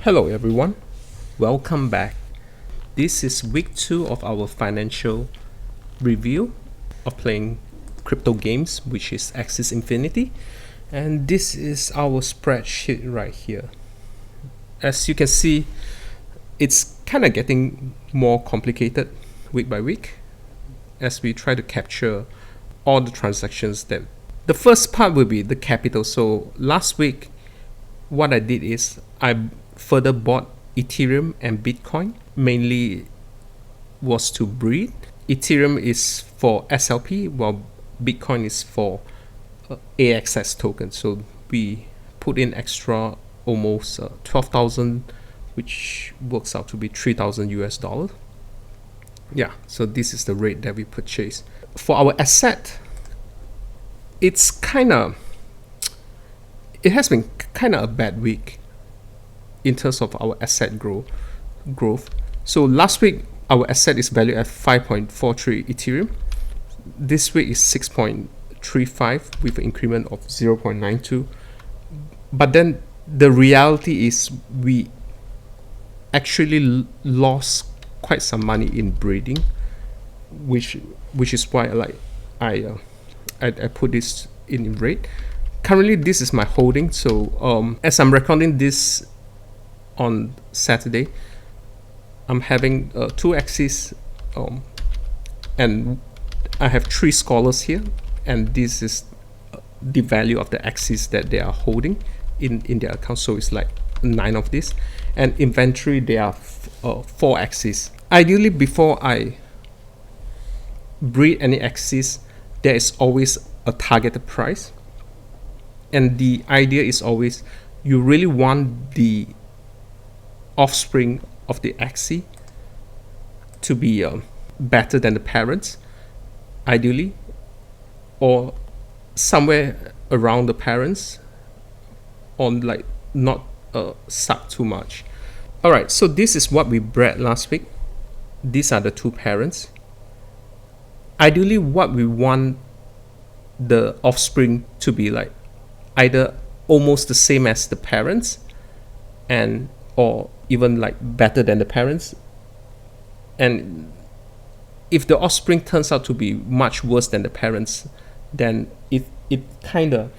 Hello everyone, welcome back. This is week 2 of our financial review of playing crypto games, which is Axie Infinity, and this is our spreadsheet right here. As you can see, it's kind of getting more complicated week by week as we try to capture all the transactions. That the first part will be the capital. So last week what I did is I further bought Ethereum and Bitcoin. Mainly was to breed. Ethereum is for SLP, while Bitcoin is for AXS token. So we put in extra almost 12,000, which works out to be 3,000 US dollars. Yeah, so this is the rate that we purchased. For our asset, it has been kind of a bad week in terms of our asset growth. So last week our asset is valued at 5.43 Ethereum. This week is 6.35 with an increment of 0.92. But then the reality is we actually lost quite some money in breeding, which is why I put this in rate. Currently this is my holding. So as I'm recording this on Saturday, I'm having 2 Axies, and I have 3 scholars here, and this is the value of the Axies that they are holding in their account. So it's like 9 of this, and inventory there are 4 Axies. Ideally, before I breed any Axies, there is always a targeted price, and the idea is always you really want the offspring of the Axie to be better than the parents, ideally, or somewhere around the parents, on like not suck too much. Alright, so this is what we bred last week. These are the 2 parents. Ideally, what we want the offspring to be like either almost the same as the parents, and or even like better than the parents. And if the offspring turns out to be much worse than the parents, then it kind of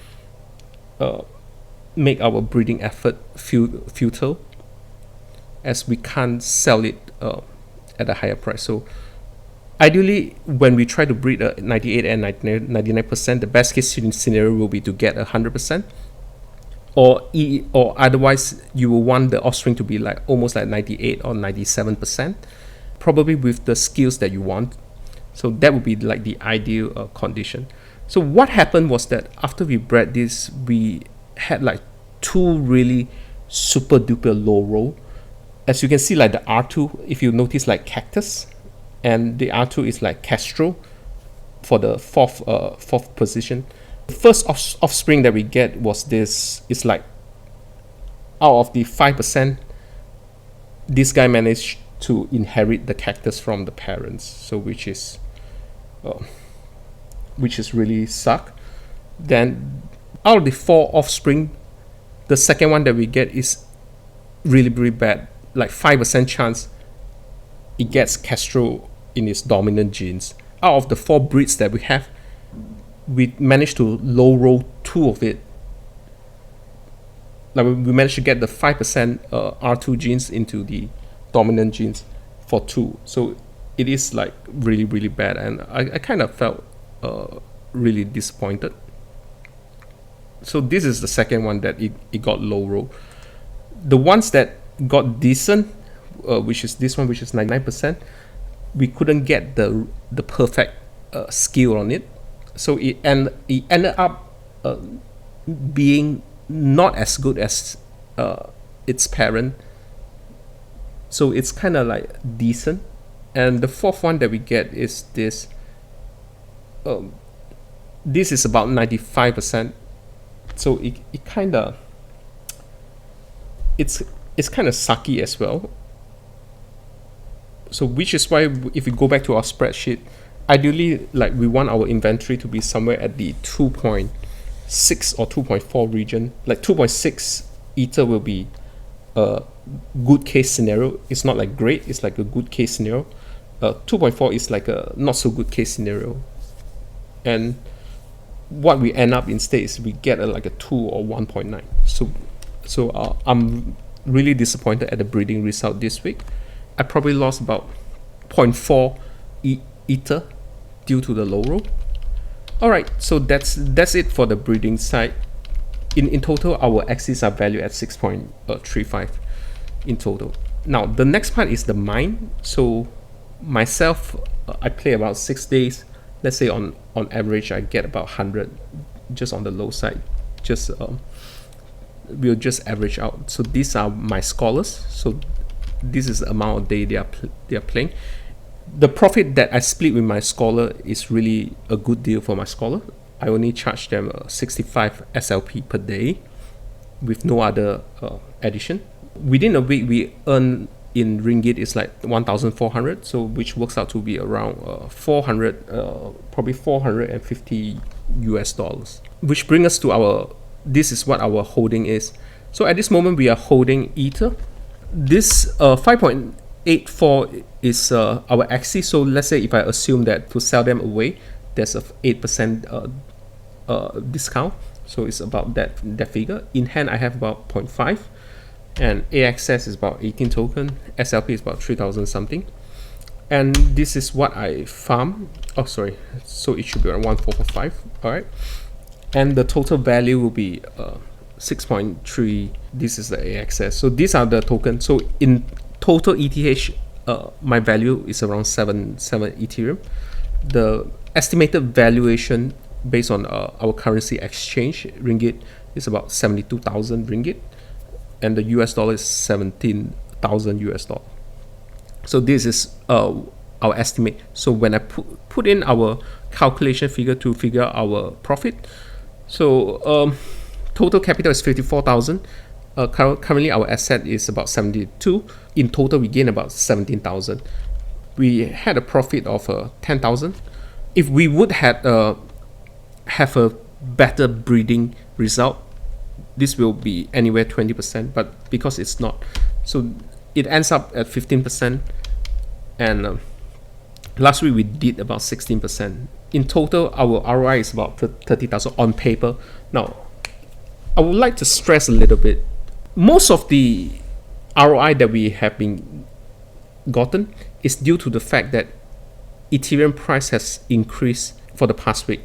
make our breeding effort futile, as we can't sell it at a higher price. So ideally, when we try to breed a 98 and 99%, the best case scenario will be to get 100%. Or otherwise, you will want the offspring to be like almost like 98 or 97%, probably with the skills that you want. So that would be like the ideal condition. So what happened was that after we bred this, we had like 2 really super duper low roll. As you can see, like the R2, if you notice, like cactus, and the R2 is like Castro for the fourth position. The first offspring that we get was this. It's like out of the 5%, this guy managed to inherit the cactus from the parents. So which is really suck. Then out of the 4 offspring, the second one that we get is really, really bad. Like 5% chance it gets Castro in its dominant genes. Out of the 4 breeds that we have, we managed to low roll 2 of it. Like we managed to get the 5% R2 genes into the dominant genes for 2. So it is like really, really bad, and I kind of felt really disappointed. So this is the second one that it got low roll. The ones that got decent, which is this one, which is 99%, we couldn't get the perfect skill on it. So it ended up being not as good as its parent. So it's kind of like decent. And the 4th one that we get is this. This is about 95%. So it kind of it's kind of sucky as well. So which is why if we go back to our spreadsheet, ideally, like we want our inventory to be somewhere at the 2.6 or 2.4 region. Like 2.6 Ether will be good case scenario. It's not like great, it's like a good case scenario. 2.4 is like a not so good case scenario. And what we end up instead is we get like a 2 or 1.9. So I'm really disappointed at the breeding result this week. I probably lost about 0.4 ether due to the low roll. Alright, so that's it for the breeding side. In total, our Axies are valued at 6.35 in total. Now the next part is the mine. So myself, I play about 6 days. Let's say on average I get about 100, just on the low side. Just we'll just average out. So these are my scholars. So this is the amount of day they are playing. The profit that I split with my scholar is really a good deal for my scholar. I only charge them 65 SLP per day with no other addition. Within a week, we earn in ringgit is like 1,400, so which works out to be around 400, probably 450 US dollars. Which brings us to this is what our holding is. So at this moment, we are holding Ether. This 5.84 is our Axie. So let's say if I assume that to sell them away, there's a 8% discount. So it's about that figure. In hand, I have about 0.5. And AXS is about 18 token. SLP is about 3,000 something. And this is what I farm. Oh, sorry. So it should be around 1,445. All right. And the total value will be 6.3. This is the AXS. So these are the tokens. So in total ETH, my value is around 7 Ethereum. The estimated valuation based on our currency exchange ringgit is about 72,000 ringgit. And the US dollar is 17,000 US dollar. So this is our estimate. So when I put in our calculation figure to figure our profit, so total capital is 54,000. Currently our asset is about 72. In total we gain about 17,000. We had a profit of 10,000. If we would have a better breeding result, this will be anywhere 20%, but because it's not, so it ends up at 15%. And last week we did about 16%. In total, our ROI is about 30,000 on paper. Now, I would like to stress a little bit. Most of the ROI that we have been gotten is due to the fact that Ethereum price has increased for the past week.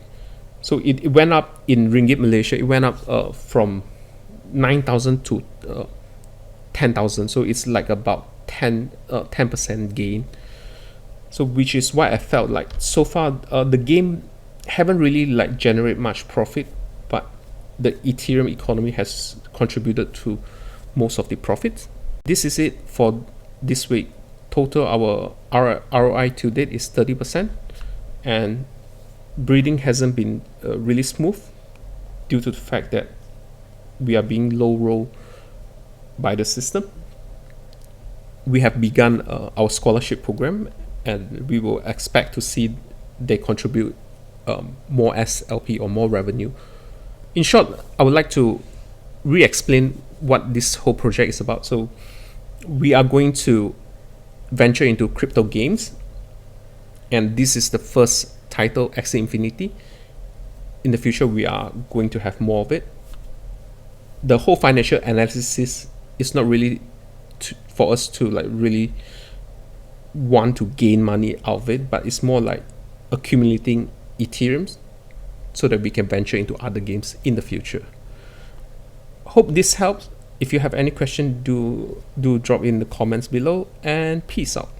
So it went up in ringgit Malaysia. It went up from 9,000 to 10,000. So it's like about 10% gain. So which is why I felt like so far the game haven't really like generate much profit, but the Ethereum economy has contributed to most of the profits. This is it for this week. Total our ROI to date is 30%, and breeding hasn't been really smooth due to the fact that we are being low roll by the system. We have begun our scholarship program, and we will expect to see they contribute more SLP or more revenue. In short, I would like to re-explain what this whole project is about. So we are going to venture into crypto games, and this is the first title, Axie Infinity. In the future, we are going to have more of it. The whole financial analysis is not really for us to like really want to gain money out of it, but it's more like accumulating Ethereum so that we can venture into other games in the future. Hope this helps. If you have any question, do drop in the comments below, and peace out.